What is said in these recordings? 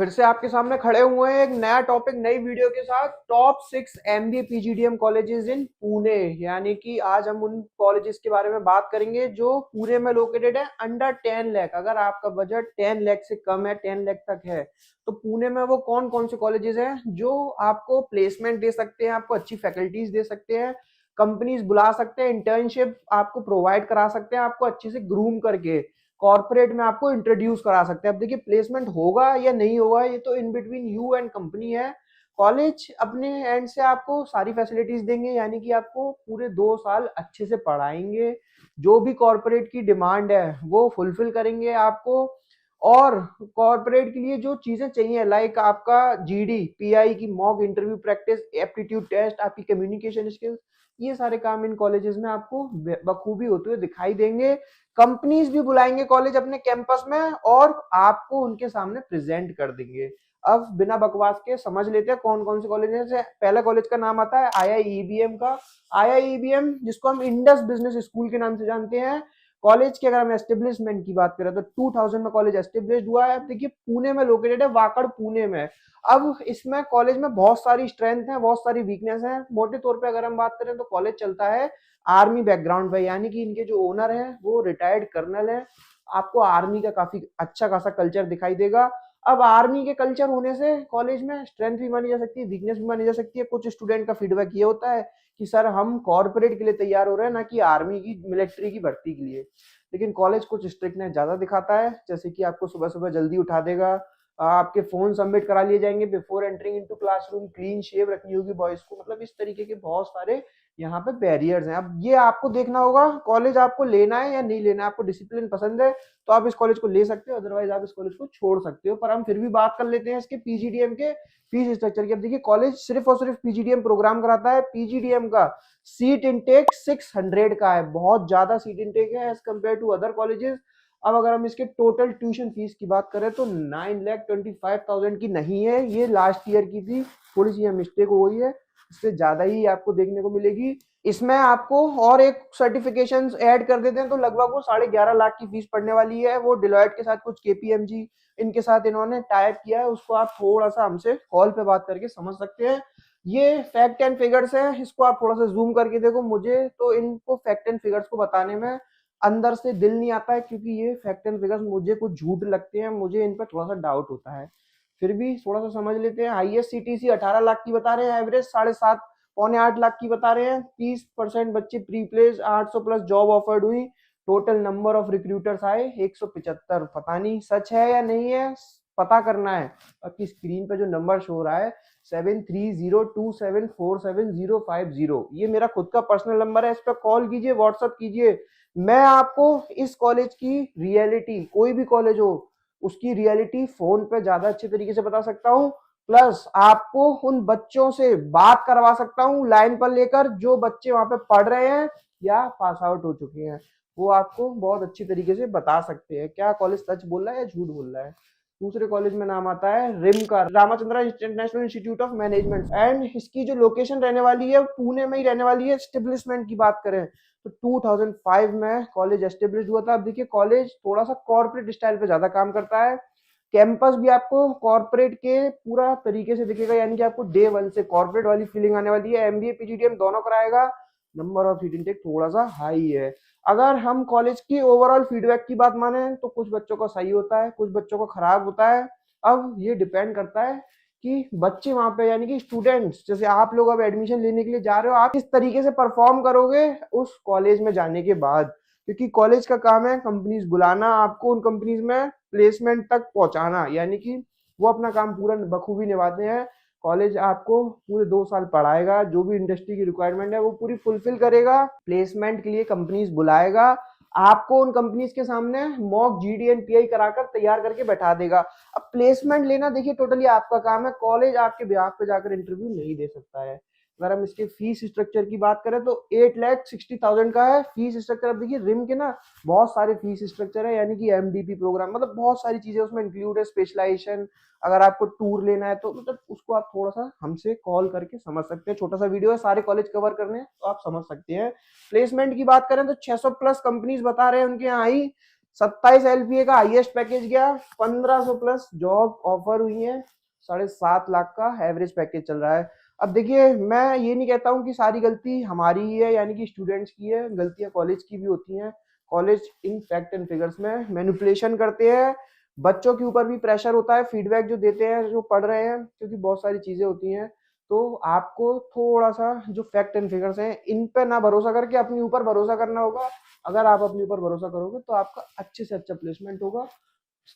फिर से आपके सामने खड़े हुए हैं एक नया टॉपिक नई वीडियो के साथ। Top 6 MBA PGDM colleges in Pune, यानी कि आज हम उन कॉलेजेस के बारे में बात करेंगे जो पुणे में लोकेटेड है अंडर 10 लाख। अगर आपका बजट 10 लाख से कम है, 10 लाख तक है, तो पुणे में वो कौन कौन से कॉलेजेस हैं जो आपको प्लेसमेंट दे सकते हैं, आपको अच्छी फैकल्टीज दे सकते हैं, कंपनीज बुला सकते हैं, इंटर्नशिप आपको प्रोवाइड करा सकते हैं, आपको अच्छे से ग्रूम करके कॉर्पोरेट में आपको इंट्रोड्यूस करा सकते हैं। अब देखिए प्लेसमेंट होगा या नहीं होगा ये तो in between you and company है। कॉलेज अपने एंड से आपको सारी फैसिलिटीज देंगे, यानी कि आपको पूरे 2 साल अच्छे से पढ़ाएंगे, जो भी कॉर्पोरेट की डिमांड है वो फुलफिल करेंगे आपको। और कॉर्पोरेट के लिए जो चीजें चाहिए लाइक आपका जीडी पीआई की mock interview practice, aptitude test, आपकी कम्युनिकेशन स्किल्स, ये सारे काम इन कॉलेजेस में आपको बखूबी होते हुए दिखाई देंगे। कंपनीज भी बुलाएंगे कॉलेज अपने कैंपस में और आपको उनके सामने प्रेजेंट कर देंगे। अब बिना बकवास के समझ लेते हैं कौन कौन से कॉलेज है। पहला कॉलेज का नाम आता है आईआईईबीएम का। आईआईईबीएम जिसको हम इंडस बिजनेस स्कूल के नाम से जानते हैं। कॉलेज की अगर हम एस्टेब्लिशमेंट की बात करें तो 2000 में कॉलेज एस्टेब्लिश हुआ है। देखिए पुणे में लोकेटेड है, वाकड़ पुणे में। अब इसमें कॉलेज में बहुत सारी स्ट्रेंथ है, बहुत सारी वीकनेस है। मोटे तौर पे अगर हम बात करें तो कॉलेज चलता है आर्मी बैकग्राउंड पे, यानी कि इनके जो ओनर है वो रिटायर्ड कर्नल है। आपको आर्मी का काफी अच्छा खासा कल्चर दिखाई देगा। अब आर्मी के कल्चर होने से कॉलेज में स्ट्रेंथ भी मानी जा सकती है, वीकनेस भी मानी जा सकती है। कुछ स्टूडेंट का फीडबैक ये होता है कि सर हम कॉर्पोरेट के लिए तैयार हो रहे हैं, ना कि आर्मी की मिलिट्री की भर्ती के लिए। लेकिन कॉलेज कुछ स्ट्रिक्टनेस ज्यादा दिखाता है, जैसे कि आपको सुबह सुबह जल्दी उठा देगा, आपके फोन सबमिट करा लिए जाएंगे before entering into classroom, clean shave रखनी होगी बॉयज को। मतलब इस तरीके के बहुत सारे यहाँ पे बैरियर्स हैं। अब ये आपको देखना होगा कॉलेज आपको लेना है या नहीं लेना है। आपको डिसिप्लिन पसंद है तो आप इस कॉलेज को ले सकते हो, अदरवाइज आप इस कॉलेज को छोड़ सकते हो। पर हम फिर भी बात कर लेते हैं इसके पीजीडीएम के फीस स्ट्रक्चर की। अब देखिए कॉलेज सिर्फ और सिर्फ पीजीडीएम प्रोग्राम कराता है। पीजीडीएम का सीट इनटेक 600 का है, बहुत ज्यादा सीट इनटेक है as compare to other colleges. अब अगर हम इसके टोटल ट्यूशन फीस की बात करें तो 9,25,000 की नहीं है, ये लास्ट ईयर की थी, थोड़ी सी मिस्टेक हो गई है, इससे ज्यादा ही आपको देखने को मिलेगी। इसमें आपको और एक सर्टिफिकेशन ऐड कर देते हैं तो लगभग वो 11.5 लाख की फीस पड़ने वाली है। वो डिलॉयट के साथ कुछ केपीएमजी इनके साथ इन्होंने टाइप किया है, उसको आप थोड़ा सा हमसे कॉल पे बात करके समझ सकते हैं। ये फैक्ट एंड फिगर्स है, इसको आप थोड़ा सा जूम करके देखो। मुझे तो इनको फैक्ट एंड फिगर्स को बताने में अंदर से दिल नहीं आता है, क्योंकि ये फैक्ट एंड फिगर्स मुझे कुछ झूठ लगते हैं, मुझे इन पर थोड़ा सा डाउट होता है। फिर भी थोड़ा सा समझ लेते हैं। आईएससीटीसी 18 लाख की बता रहे हैं एवरेज, 7.5 पौने 8 लाख की बता रहे हैं। 30% बच्चे pre place, 800 plus job offered हुई। टोटल नंबर ऑफ रिक्रूटर्स आए 175। पता नहीं सच है या नहीं है, पता करना है। आपकी स्क्रीन पे जो नंबर शो हो रहा है 7302747050, ये मेरा खुद का पर्सनल नंबर है। इस पर कॉल कीजिए, व्हाट्सअप कीजिए। मैं आपको इस कॉलेज की रियलिटी, कोई भी कॉलेज हो उसकी रियलिटी फोन पे ज्यादा अच्छे तरीके से बता सकता हूँ। प्लस आपको उन बच्चों से बात करवा सकता हूँ लाइन पर लेकर, जो बच्चे वहां पे पढ़ रहे हैं या पास आउट हो चुके हैं। वो आपको बहुत अच्छी तरीके से बता सकते हैं क्या कॉलेज सच बोल रहा है या झूठ बोल रहा है। दूसरे कॉलेज में नाम आता है रिम का, Ramachandra international institute of management, and इसकी जो लोकेशन रहने वाली है पुणे में ही रहने वाली है। एस्टेब्लिशमेंट की बात करें तो 2005 में कॉलेज एस्टेब्लिश हुआ था। अब देखिए कॉलेज थोड़ा सा कॉर्पोरेट स्टाइल पे ज्यादा काम करता है। कैंपस भी आपको कॉर्पोरेट के पूरा तरीके से दिखेगा, यानी कि आपको डे वन से कॉर्पोरेट वाली फीलिंग आने वाली है। एमबीए पीजीडीएम दोनों कराएगा। नंबर ऑफ सीट इनटेक थोड़ा सा हाई है। अगर हम कॉलेज की ओवरऑल फीडबैक की बात माने तो कुछ बच्चों का सही होता है, कुछ बच्चों का खराब होता है। अब ये डिपेंड करता है कि बच्चे वहां पे, यानी कि स्टूडेंट्स जैसे आप लोग अब एडमिशन लेने के लिए जा रहे हो, आप किस तरीके से परफॉर्म करोगे उस कॉलेज में जाने के बाद। क्योंकि कॉलेज का काम है कंपनीज बुलाना, आपको उन कंपनीज में प्लेसमेंट तक पहुंचाना, यानी कि वो अपना काम पूरा बखूबी निभाते हैं। कॉलेज आपको पूरे 2 साल पढ़ाएगा, जो भी इंडस्ट्री की रिक्वायरमेंट है वो पूरी फुलफिल करेगा, प्लेसमेंट के लिए कंपनीज बुलाएगा, आपको उन कंपनीज के सामने मॉक जीडी एंड पीआई कराकर तैयार करके बैठा देगा। अब प्लेसमेंट लेना देखिए टोटली आपका काम है, कॉलेज आपके बिहाफ पे जाकर इंटरव्यू नहीं दे सकता है। अगर हम इसके फीस स्ट्रक्चर की बात करें तो 8,60,000 का है फीस स्ट्रक्चर। अब देखिए रिम के ना बहुत सारे फीस स्ट्रक्चर है, यानी कि एमडीपी प्रोग्राम, मतलब बहुत सारी चीजें उसमें इंक्लूड है, स्पेशलाइजेशन। अगर आपको टूर लेना है तो मतलब उसको आप थोड़ा सा हमसे कॉल करके समझ सकते हैं। छोटा सा वीडियो है, सारे कॉलेज कवर करने हैं तो आप समझ सकते हैं। प्लेसमेंट की बात करें तो 600 प्लस कंपनीज बता रहे हैं उनके यहाँ आई। 27 LPA का हाईएस्ट पैकेज गया, 1500 प्लस जॉब ऑफर हुई है, 7.5 लाख का एवरेज पैकेज चल रहा है। अब देखिए, मैं ये नहीं कहता हूँ कि सारी गलती हमारी ही है, यानी कि स्टूडेंट्स की है, गलतियां कॉलेज की भी होती हैं। College in fact and figures में मैनिपुलेशन करते हैं, बच्चों के ऊपर भी प्रेशर होता है, फीडबैक जो देते हैं जो पढ़ रहे हैं, क्योंकि बहुत सारी चीजें होती हैं। तो आपको थोड़ा सा जो फैक्ट एंड फिगर्स हैं इन पे ना भरोसा करके अपने ऊपर भरोसा करना होगा। अगर आप अपने ऊपर भरोसा करोगे तो आपका अच्छे से अच्छा प्लेसमेंट होगा।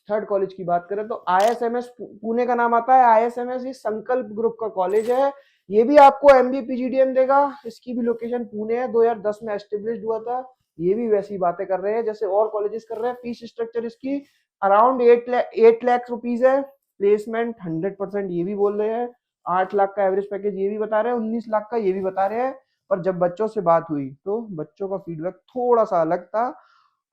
थर्ड कॉलेज की बात करें तो ISMS पुणे का नाम आता है। ISMS ये संकल्प ग्रुप का कॉलेज है। ये भी आपको MBA PGDM देगा। इसकी भी लोकेशन पुणे है, 2010 में एस्टेब्लिश हुआ था। ये भी वैसी बातें कर रहे हैं जैसे और कॉलेजेस कर रहे हैं। फीस स्ट्रक्चर इसकी अराउंड 8 लाख रुपीज है। प्लेसमेंट 100% ये भी बोल रहे हैं। 8 लाख का एवरेज पैकेज ये भी बता रहे हैं, 19 लाख का ये भी बता रहे हैं। पर जब बच्चों से बात हुई तो बच्चों का फीडबैक थोड़ा सा अलग था।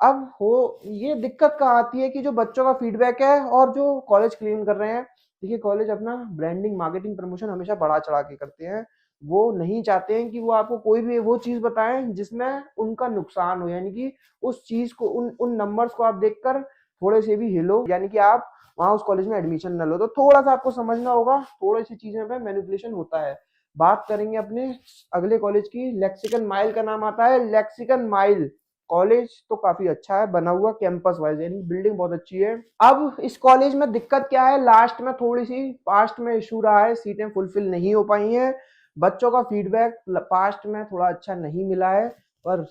अब हो ये दिक्कत कहाँ आती है कि जो बच्चों का फीडबैक है और जो कॉलेज क्लेम कर रहे हैं। देखिए, कॉलेज अपना ब्रांडिंग मार्केटिंग प्रमोशन हमेशा बढ़ा चढ़ा के करते हैं। वो नहीं चाहते हैं कि वो आपको कोई भी वो चीज बताएं जिसमें उनका नुकसान हो, यानी कि उस चीज को उन उन नंबर्स को आप देखकर थोड़े से भी हिलो, यानी कि आप वहां उस कॉलेज में एडमिशन न लो। तो थोड़ा सा आपको समझना होगा, थोड़ी सी चीजें पे मैनिपुलेशन होता है। बात करेंगे अपने अगले कॉलेज की। लेक्सिकन माइल का नाम आता है। लेक्सिकन माइल कॉलेज तो काफी अच्छा है बना हुआ, कैंपस वाइज, यानी बिल्डिंग बहुत अच्छी है। अब इस कॉलेज में दिक्कत क्या है, लास्ट में थोड़ी सी पास्ट में इशू रहा है, सीटें फुलफिल नहीं हो पाई हैं। बच्चों का फीडबैक पास्ट में थोड़ा अच्छा नहीं मिला है, पर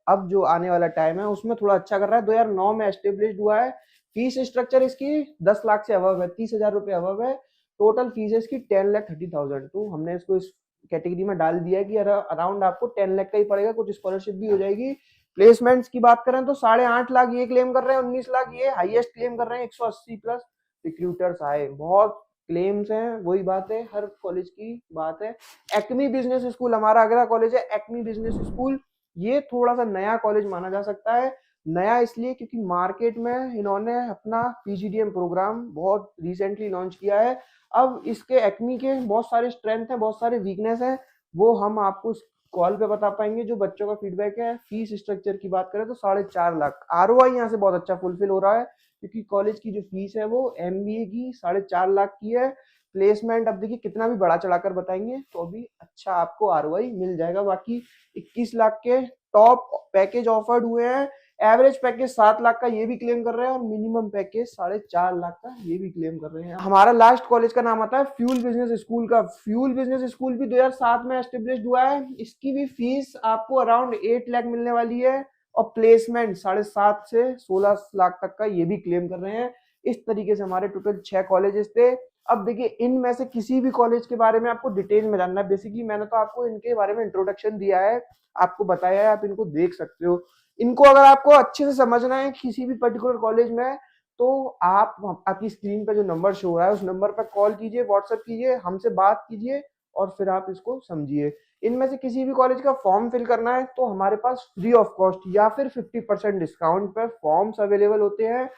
अब जो आने वाला टाइम है उसमें थोड़ा अच्छा कर रहा है। 2009 में एस्टेब्लिश हुआ है। फीस स्ट्रक्चर इसकी 10 लाख से अबव है, 30,000 रुपये अबव है। टोटल फीस है इसकी 10,30,000। तो हमने इसको इस कैटेगरी में डाल दिया है कि अराउंड आपको 10 लाख का ही पड़ेगा, कुछ स्कॉलरशिप भी हो जाएगी। प्लेसमेंट्स की बात करें तो 8.5 लाख ये क्लेम कर रहे हैं, 19 लाख ये हाईएस्ट क्लेम कर रहे हैं। 180 प्लस रिक्रूटर्स आए, बहुत क्लेम्स हैं। वही बात है, हर कॉलेज की बात है। एक्मी बिजनेस स्कूल हमारा अगला कॉलेज है, एक्मी बिजनेस स्कूल। ये थोड़ा सा नया कॉलेज माना जा सकता है। नया इसलिए क्योंकि मार्केट में इन्होंने अपना PGDM प्रोग्राम बहुत रिसेंटली लॉन्च किया है। अब इसके एक्मी के बहुत सारे स्ट्रेंथ हैं, बहुत सारे वीकनेस हैं, वो हम आपको कॉल पे बता पाएंगे। जो बच्चों का फीडबैक है, फीस स्ट्रक्चर की बात करें तो 4.5 लाख। ROI यहाँ से बहुत अच्छा फुलफिल हो रहा है, क्योंकि कॉलेज की जो फीस है वो MBA की 4.5 लाख की है। प्लेसमेंट अब देखिए कितना भी बढ़ा चढ़ाकर बताएंगे तो अभी अच्छा आपको ROI मिल जाएगा। बाकी 21 लाख के टॉप पैकेज ऑफर्ड हुए हैं। एवरेज पैकेज 7 लाख का ये भी क्लेम कर रहे हैं, और मिनिमम पैकेज 4.5 लाख का ये भी क्लेम कर रहे हैं। हमारा लास्ट कॉलेज का नाम आता है फ्यूल बिजनेस स्कूल का। फ्यूल बिजनेस स्कूल भी 2007 में एस्टेब्लिश हुआ है। इसकी भी फीस आपको अराउंड 8 लाख मिलने वाली है, और प्लेसमेंट 7.5 से 16 लाख तक का ये भी क्लेम कर रहे हैं। इस तरीके से हमारे टोटल 6 कॉलेजेस थे। अब देखिए, इनमें से किसी भी कॉलेज के बारे में आपको डिटेल में जानना है। बेसिकली मैंने तो आपको इनके बारे में इंट्रोडक्शन दिया है, आपको बताया है, आप इनको देख सकते हो। इनको अगर आपको अच्छे से समझना है किसी भी पर्टिकुलर कॉलेज में, तो आप आपकी स्क्रीन पे जो नंबर शो हो रहा है उस नंबर पर कॉल कीजिए, व्हाट्सएप कीजिए, हमसे बात कीजिए, और फिर आप इसको समझिए। इनमें से किसी भी कॉलेज का फॉर्म फिल करना है तो हमारे पास फ्री ऑफ कॉस्ट या फिर 50% डिस्काउंट पर फॉर्म्स अवेलेबल होते हैं,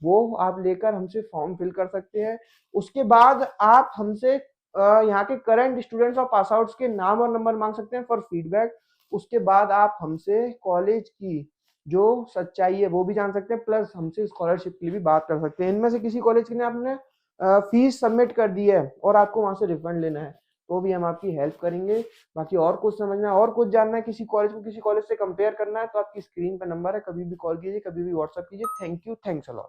वो आप लेकर हमसे फॉर्म फिल कर सकते हैं। उसके बाद आप हमसे यहाँ के करंट स्टूडेंट्स और पास आउट्स के नाम और नंबर मांग सकते हैं फॉर फीडबैक। उसके बाद आप हमसे कॉलेज की जो सच्चाई है वो भी जान सकते हैं, प्लस हमसे स्कॉलरशिप के लिए भी बात कर सकते हैं। इनमें से किसी कॉलेज के ने आपने फीस सबमिट कर दी है और आपको वहां से रिफंड लेना है, तो भी हम आपकी हेल्प करेंगे। बाकी और कुछ समझना है और कुछ जानना है, किसी कॉलेज को किसी कॉलेज से कंपेयर करना है, तो आपकी स्क्रीन पर नंबर है, कभी भी कॉल कीजिए, कभी भी व्हाट्सएप कीजिए। Thank you, thanks a lot.